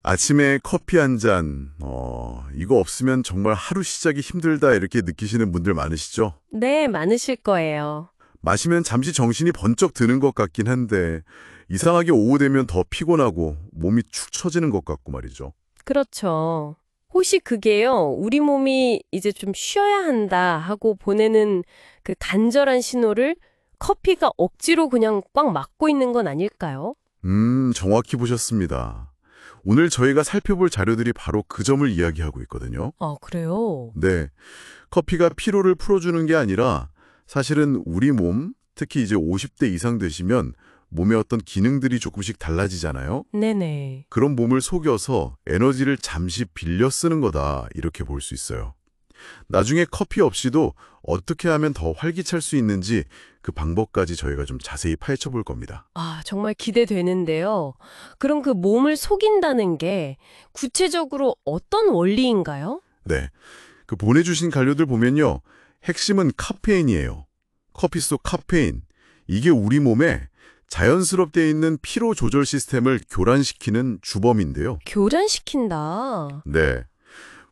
아침에 커피 한 잔, 이거 없으면 정말 하루 시작이 힘들다 이렇게 느끼시는 분들 많으시죠? 네, 많으실 거예요. 마시면 잠시 정신이 번쩍 드는 것 같긴 한데 이상하게 오후 되면 더 피곤하고 몸이 축 처지는 것 같고 말이죠. 그렇죠. 혹시 그게요, 우리 몸이 이제 좀 쉬어야 한다 하고 보내는 그 간절한 신호를 커피가 억지로 그냥 꽉 막고 있는 건 아닐까요? 정확히 보셨습니다. 오늘 저희가 살펴볼 자료들이 바로 그 점을 이야기하고 있거든요. 아, 그래요? 네, 커피가 피로를 풀어주는 게 아니라 사실은 우리 몸, 특히 이제 50대 이상 되시면 몸의 어떤 기능들이 조금씩 달라지잖아요. 네네. 그런 몸을 속여서 에너지를 잠시 빌려 쓰는 거다 이렇게 볼 수 있어요. 나중에 커피 없이도 어떻게 하면 더 활기찰 수 있는지 그 방법까지 저희가 좀 자세히 파헤쳐 볼 겁니다. 아, 정말 기대되는데요. 그럼 그 몸을 속인다는 게 구체적으로 어떤 원리인가요? 네, 그 보내주신 관료들 보면요. 핵심은 카페인이에요. 커피 속 카페인. 이게 우리 몸에 자연스럽게 있는 피로 조절 시스템을 교란시키는 주범인데요. 교란시킨다. 네.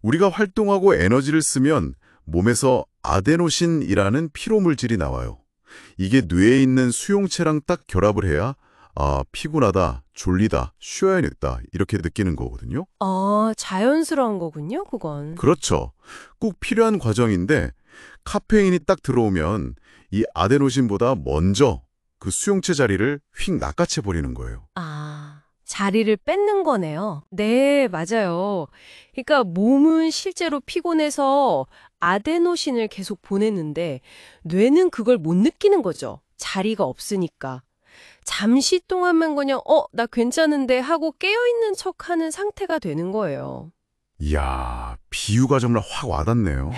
우리가 활동하고 에너지를 쓰면 몸에서 아데노신이라는 피로 물질이 나와요. 이게 뇌에 있는 수용체랑 딱 결합을 해야 피곤하다, 졸리다, 쉬어야겠다 이렇게 느끼는 거거든요. 아, 자연스러운 거군요, 그건. 그렇죠. 꼭 필요한 과정인데 카페인이 딱 들어오면 이 아데노신보다 먼저 그 수용체 자리를 휙 낚아채 버리는 거예요. 아, 자리를 뺏는 거네요. 네, 맞아요. 그러니까 몸은 실제로 피곤해서 아데노신을 계속 보내는데 뇌는 그걸 못 느끼는 거죠. 자리가 없으니까. 잠시 동안만 그냥 나 괜찮은데 하고 깨어있는 척하는 상태가 되는 거예요. 이야, 비유가 정말 확 와닿네요.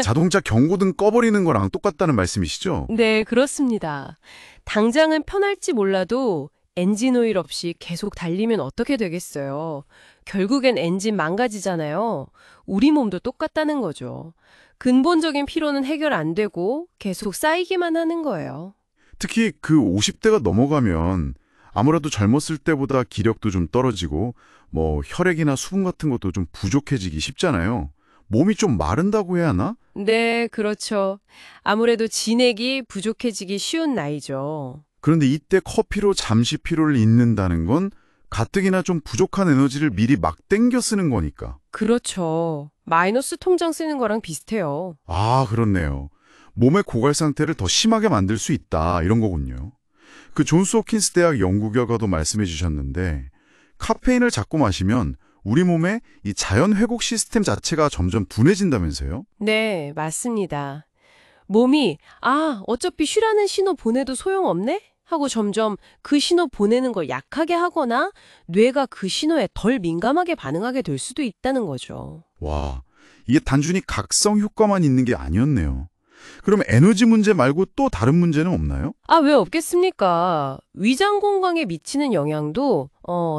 자동차 경고등 꺼버리는 거랑 똑같다는 말씀이시죠? 네, 그렇습니다. 당장은 편할지 몰라도 엔진 오일 없이 계속 달리면 어떻게 되겠어요? 결국엔 엔진 망가지잖아요. 우리 몸도 똑같다는 거죠. 근본적인 피로는 해결 안 되고 계속 쌓이기만 하는 거예요. 특히 그 50대가 넘어가면 아무래도 젊었을 때보다 기력도 좀 떨어지고 혈액이나 수분 같은 것도 좀 부족해지기 쉽잖아요. 몸이 좀 마른다고 해야 하나? 네, 그렇죠. 아무래도 진액이 부족해지기 쉬운 나이죠. 그런데 이때 커피로 잠시 피로를 잊는다는 건 가뜩이나 좀 부족한 에너지를 미리 막 땡겨 쓰는 거니까. 그렇죠. 마이너스 통장 쓰는 거랑 비슷해요. 아, 그렇네요. 몸의 고갈 상태를 더 심하게 만들 수 있다 이런 거군요. 그 존스 홉킨스 대학 연구 결과도 말씀해 주셨는데 카페인을 자꾸 마시면 우리 몸의 이 자연 회복 시스템 자체가 점점 둔해진다면서요? 네, 맞습니다. 몸이 어차피 쉬라는 신호 보내도 소용없네? 하고 점점 그 신호 보내는 걸 약하게 하거나 뇌가 그 신호에 덜 민감하게 반응하게 될 수도 있다는 거죠. 와, 이게 단순히 각성 효과만 있는 게 아니었네요. 그럼 에너지 문제 말고 또 다른 문제는 없나요? 왜 없겠습니까? 위장 건강에 미치는 영향도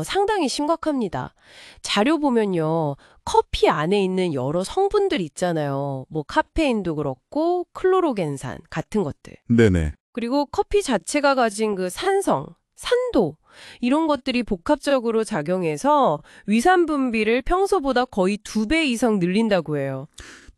상당히 심각합니다. 자료 보면요. 커피 안에 있는 여러 성분들 있잖아요. 뭐 카페인도 그렇고 클로로겐산 같은 것들. 네네. 그리고 커피 자체가 가진 그 산성, 산도 이런 것들이 복합적으로 작용해서 위산 분비를 평소보다 거의 2배 이상 늘린다고 해요.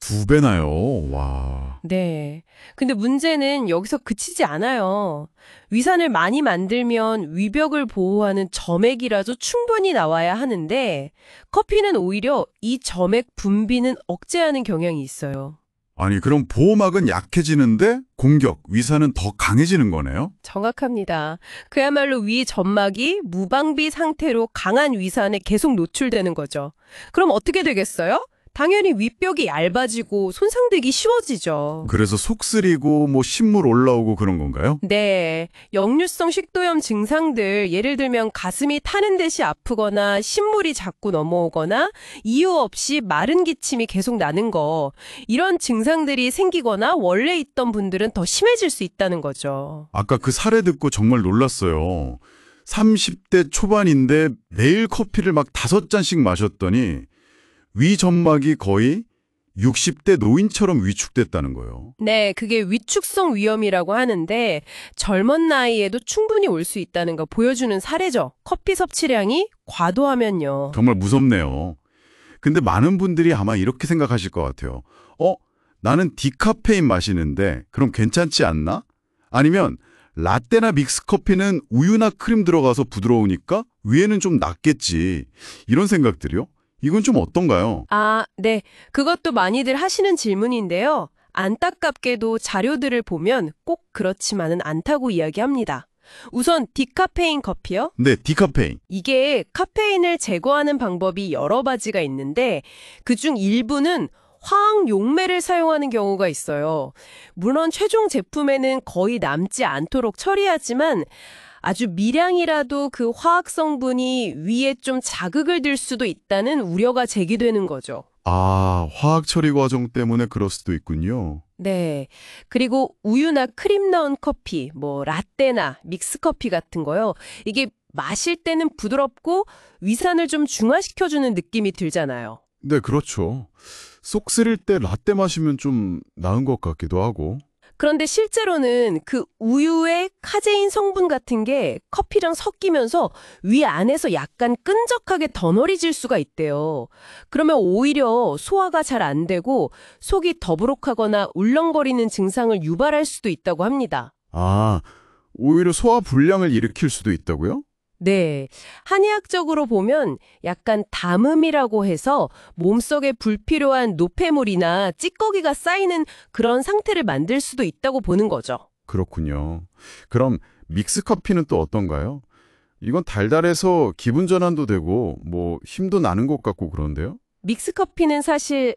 2배나요? 와. 네. 근데 문제는 여기서 그치지 않아요. 위산을 많이 만들면 위벽을 보호하는 점액이라도 충분히 나와야 하는데 커피는 오히려 이 점액 분비는 억제하는 경향이 있어요. 아니, 그럼 보호막은 약해지는데 공격, 위산은 더 강해지는 거네요? 정확합니다. 그야말로 위 점막이 무방비 상태로 강한 위산에 계속 노출되는 거죠. 그럼 어떻게 되겠어요? 당연히 윗벽이 얇아지고 손상되기 쉬워지죠. 그래서 속 쓰리고 신물 올라오고 그런 건가요? 네, 역류성 식도염 증상들 예를 들면 가슴이 타는 듯이 아프거나 신물이 자꾸 넘어오거나 이유 없이 마른 기침이 계속 나는 거 이런 증상들이 생기거나 원래 있던 분들은 더 심해질 수 있다는 거죠. 아까 그 사례 듣고 정말 놀랐어요. 30대 초반인데 매일 커피를 막 5잔씩 마셨더니 위 점막이 거의 60대 노인처럼 위축됐다는 거예요. 네, 그게 위축성 위험이라고 하는데 젊은 나이에도 충분히 올 수 있다는 거 보여주는 사례죠. 커피 섭취량이 과도하면요. 정말 무섭네요. 근데 많은 분들이 아마 이렇게 생각하실 것 같아요. 나는 디카페인 마시는데 그럼 괜찮지 않나? 아니면 라떼나 믹스커피는 우유나 크림 들어가서 부드러우니까 위에는 좀 낫겠지. 이런 생각들이요? 이건 좀 어떤가요? 아, 네. 그것도 많이들 하시는 질문인데요. 안타깝게도 자료들을 보면 꼭 그렇지만은 않다고 이야기합니다. 우선 디카페인 커피요. 네, 디카페인. 이게 카페인을 제거하는 방법이 여러 가지가 있는데 그중 일부는 화학 용매를 사용하는 경우가 있어요. 물론 최종 제품에는 거의 남지 않도록 처리하지만 아주 미량이라도 그 화학 성분이 위에 좀 자극을 줄 수도 있다는 우려가 제기되는 거죠. 아, 화학 처리 과정 때문에 그럴 수도 있군요. 네. 그리고 우유나 크림 넣은 커피, 뭐 라떼나 믹스커피 같은 거요. 이게 마실 때는 부드럽고 위산을 좀 중화시켜주는 느낌이 들잖아요. 네, 그렇죠. 속 쓰릴 때 라떼 마시면 좀 나은 것 같기도 하고. 그런데 실제로는 그 우유의 카제인 성분 같은 게 커피랑 섞이면서 위 안에서 약간 끈적하게 덩어리질 수가 있대요. 그러면 오히려 소화가 잘 안 되고 속이 더부룩하거나 울렁거리는 증상을 유발할 수도 있다고 합니다. 아, 오히려 소화 불량을 일으킬 수도 있다고요? 네. 한의학적으로 보면 약간 담음이라고 해서 몸속에 불필요한 노폐물이나 찌꺼기가 쌓이는 그런 상태를 만들 수도 있다고 보는 거죠. 그렇군요. 그럼 믹스커피는 또 어떤가요? 이건 달달해서 기분 전환도 되고 뭐 힘도 나는 것 같고 그런데요? 믹스커피는 사실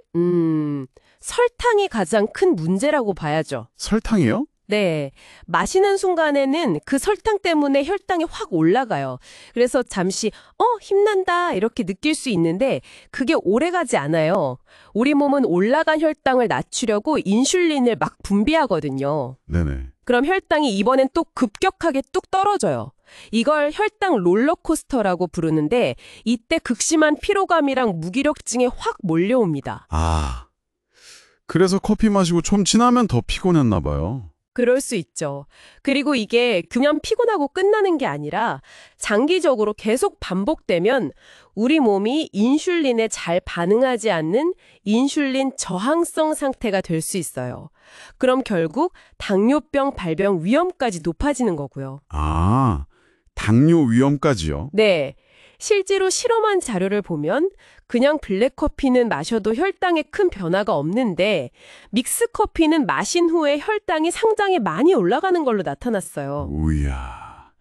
설탕이 가장 큰 문제라고 봐야죠. 설탕이요? 네. 마시는 순간에는 그 설탕 때문에 혈당이 확 올라가요. 그래서 잠시 힘난다 이렇게 느낄 수 있는데 그게 오래가지 않아요. 우리 몸은 올라간 혈당을 낮추려고 인슐린을 막 분비하거든요. 네네. 그럼 혈당이 이번엔 또 급격하게 뚝 떨어져요. 이걸 혈당 롤러코스터라고 부르는데 이때 극심한 피로감이랑 무기력증에 확 몰려옵니다. 아, 그래서 커피 마시고 좀 지나면 더 피곤했나 봐요. 그럴 수 있죠. 그리고 이게 그냥 피곤하고 끝나는 게 아니라 장기적으로 계속 반복되면 우리 몸이 인슐린에 잘 반응하지 않는 인슐린 저항성 상태가 될 수 있어요. 그럼 결국 당뇨병 발병 위험까지 높아지는 거고요. 아, 당뇨 위험까지요? 네. 실제로 실험한 자료를 보면 그냥 블랙커피는 마셔도 혈당에 큰 변화가 없는데 믹스커피는 마신 후에 혈당이 상당히 많이 올라가는 걸로 나타났어요. 우야,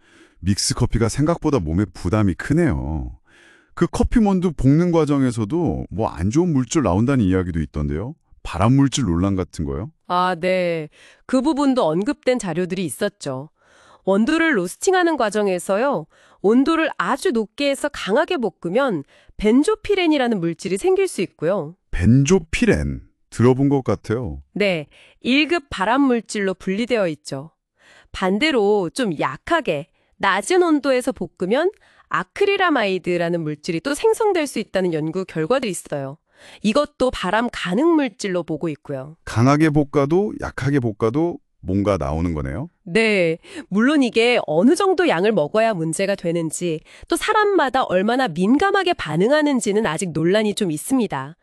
믹스커피가 생각보다 몸에 부담이 크네요. 그 커피 먼두 볶는 과정에서도 뭐 안 좋은 물질 나온다는 이야기도 있던데요. 발암 물질 논란 같은 거요? 아, 네. 그 부분도 언급된 자료들이 있었죠. 원두를 로스팅하는 과정에서요. 온도를 아주 높게 해서 강하게 볶으면 벤조피렌이라는 물질이 생길 수 있고요. 벤조피렌 들어본 것 같아요. 네, 1급 발암 물질로 분리되어 있죠. 반대로 좀 약하게 낮은 온도에서 볶으면 아크릴아마이드라는 물질이 또 생성될 수 있다는 연구 결과도 있어요. 이것도 발암 가능 물질로 보고 있고요. 강하게 볶아도 약하게 볶아도 뭔가 나오는 거네요. 네, 물론 이게 어느 정도 양을 먹어야 문제가 되는지 또 사람마다 얼마나 민감하게 반응하는지는 아직 논란이 좀 있습니다.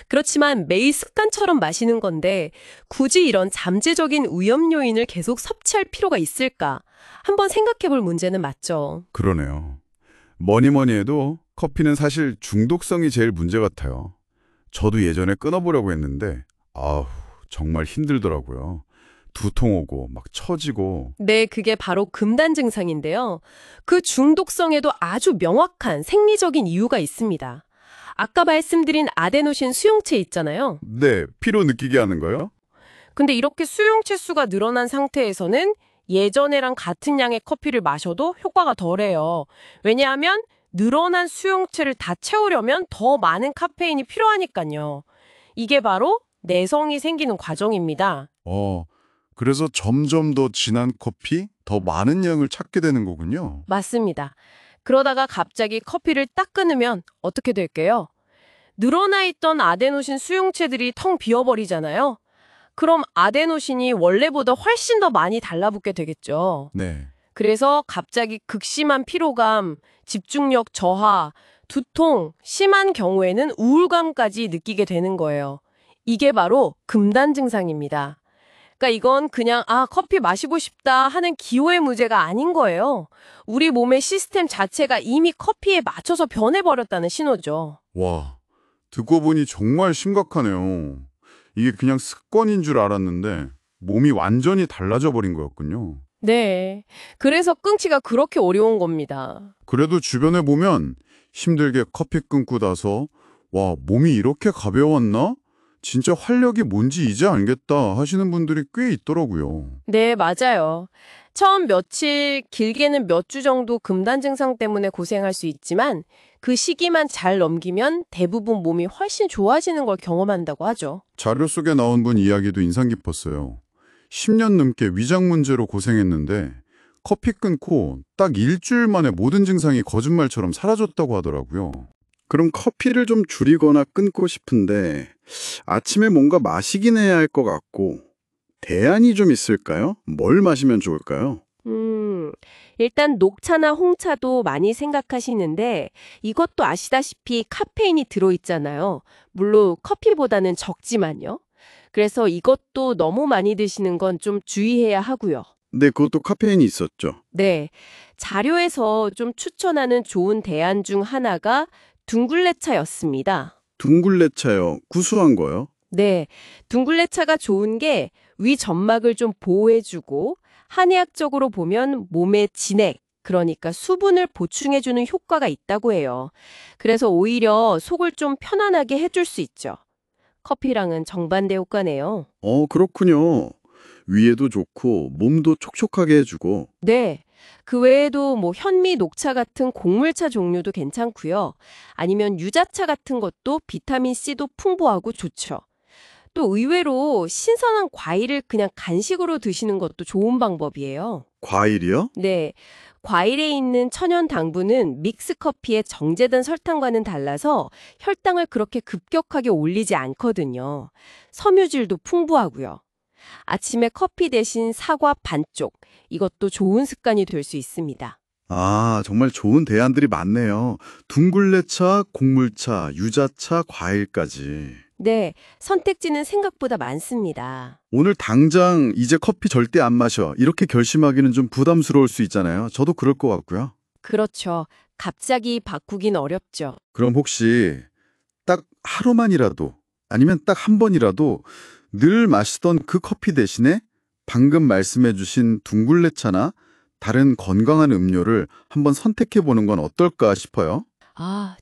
그렇지만 매일 습관처럼 마시는 건데 굳이 이런 잠재적인 위험 요인을 계속 섭취할 필요가 있을까? 한번 생각해 볼 문제는 맞죠. 그러네요. 뭐니 해도 커피는 사실 중독성이 제일 문제 같아요. 저도 예전에 끊어보려고 했는데 아우 정말 힘들더라고요. 두통 오고 막 처지고. 네, 그게 바로 금단 증상인데요. 그 중독성에도 아주 명확한 생리적인 이유가 있습니다. 아까 말씀드린 아데노신 수용체 있잖아요. 네, 피로 느끼게 하는 거요? 근데 이렇게 수용체 수가 늘어난 상태에서는 예전에랑 같은 양의 커피를 마셔도 효과가 덜해요. 왜냐하면 늘어난 수용체를 다 채우려면 더 많은 카페인이 필요하니까요. 이게 바로 내성이 생기는 과정입니다. 그래서 점점 더 진한 커피, 더 많은 양을 찾게 되는 거군요. 맞습니다. 그러다가 갑자기 커피를 딱 끊으면 어떻게 될게요? 늘어나 있던 아데노신 수용체들이 텅 비어버리잖아요. 그럼 아데노신이 원래보다 훨씬 더 많이 달라붙게 되겠죠. 네. 그래서 갑자기 극심한 피로감, 집중력 저하, 두통, 심한 경우에는 우울감까지 느끼게 되는 거예요. 이게 바로 금단 증상입니다. 그러니까 이건 그냥 커피 마시고 싶다 하는 기호의 문제가 아닌 거예요. 우리 몸의 시스템 자체가 이미 커피에 맞춰서 변해버렸다는 신호죠. 와, 듣고 보니 정말 심각하네요. 이게 그냥 습관인 줄 알았는데 몸이 완전히 달라져 버린 거였군요. 네. 그래서 끊기가 그렇게 어려운 겁니다. 그래도 주변에 보면 힘들게 커피 끊고 나서 와, 몸이 이렇게 가벼웠나? 진짜 활력이 뭔지 이제 알겠다 하시는 분들이 꽤 있더라고요. 네, 맞아요. 처음 며칠, 길게는 몇 주 정도 금단 증상 때문에 고생할 수 있지만 그 시기만 잘 넘기면 대부분 몸이 훨씬 좋아지는 걸 경험한다고 하죠. 자료 속에 나온 분 이야기도 인상 깊었어요. 10년 넘게 위장 문제로 고생했는데 커피 끊고 딱 일주일 만에 모든 증상이 거짓말처럼 사라졌다고 하더라고요. 그럼 커피를 좀 줄이거나 끊고 싶은데 아침에 뭔가 마시긴 해야 할 것 같고 대안이 좀 있을까요? 뭘 마시면 좋을까요? 일단 녹차나 홍차도 많이 생각하시는데 이것도 아시다시피 카페인이 들어있잖아요. 물론 커피보다는 적지만요. 그래서 이것도 너무 많이 드시는 건 좀 주의해야 하고요. 네, 그것도 카페인이 있었죠. 네, 자료에서 좀 추천하는 좋은 대안 중 하나가 둥글레차였습니다. 둥글레차요. 구수한 거요. 네, 둥글레차가 좋은 게 위 점막을 좀 보호해주고 한의학적으로 보면 몸의 진액, 그러니까 수분을 보충해주는 효과가 있다고 해요. 그래서 오히려 속을 좀 편안하게 해줄 수 있죠. 커피랑은 정반대 효과네요. 그렇군요. 위에도 좋고 몸도 촉촉하게 해주고. 네. 그 외에도 현미 녹차 같은 곡물차 종류도 괜찮고요. 아니면 유자차 같은 것도 비타민C도 풍부하고 좋죠. 또 의외로 신선한 과일을 그냥 간식으로 드시는 것도 좋은 방법이에요. 과일이요? 네. 과일에 있는 천연 당분은 믹스커피의 정제된 설탕과는 달라서 혈당을 그렇게 급격하게 올리지 않거든요. 섬유질도 풍부하고요. 아침에 커피 대신 사과 반쪽, 이것도 좋은 습관이 될 수 있습니다. 정말 좋은 대안들이 많네요. 둥글레차, 곡물차, 유자차, 과일까지. 네, 선택지는 생각보다 많습니다. 오늘 당장 이제 커피 절대 안 마셔. 이렇게 결심하기는 좀 부담스러울 수 있잖아요. 저도 그럴 것 같고요. 그렇죠. 갑자기 바꾸긴 어렵죠. 그럼 혹시 딱 하루만이라도 아니면 딱 한 번이라도 늘 마시던 그 커피 대신에 방금 말씀해 주신 둥글레차나 다른 건강한 음료를 한번 선택해 보는 건 어떨까 싶어요.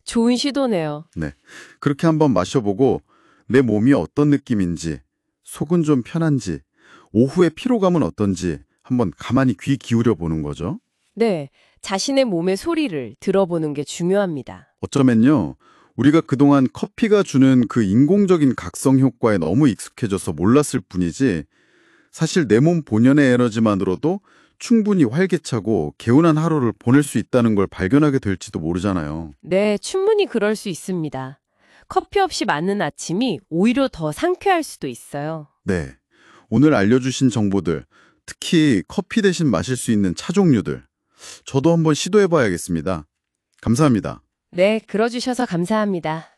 좋은 시도네요. 네. 그렇게 한번 마셔보고 내 몸이 어떤 느낌인지, 속은 좀 편한지, 오후의 피로감은 어떤지 한번 가만히 귀 기울여 보는 거죠. 네, 자신의 몸의 소리를 들어보는 게 중요합니다. 어쩌면요, 우리가 그동안 커피가 주는 그 인공적인 각성 효과에 너무 익숙해져서 몰랐을 뿐이지 사실 내 몸 본연의 에너지만으로도 충분히 활기차고 개운한 하루를 보낼 수 있다는 걸 발견하게 될지도 모르잖아요. 네, 충분히 그럴 수 있습니다. 커피 없이 맞는 아침이 오히려 더 상쾌할 수도 있어요. 네. 오늘 알려주신 정보들, 특히 커피 대신 마실 수 있는 차 종류들, 저도 한번 시도해봐야겠습니다. 감사합니다. 네, 들어주셔서 감사합니다.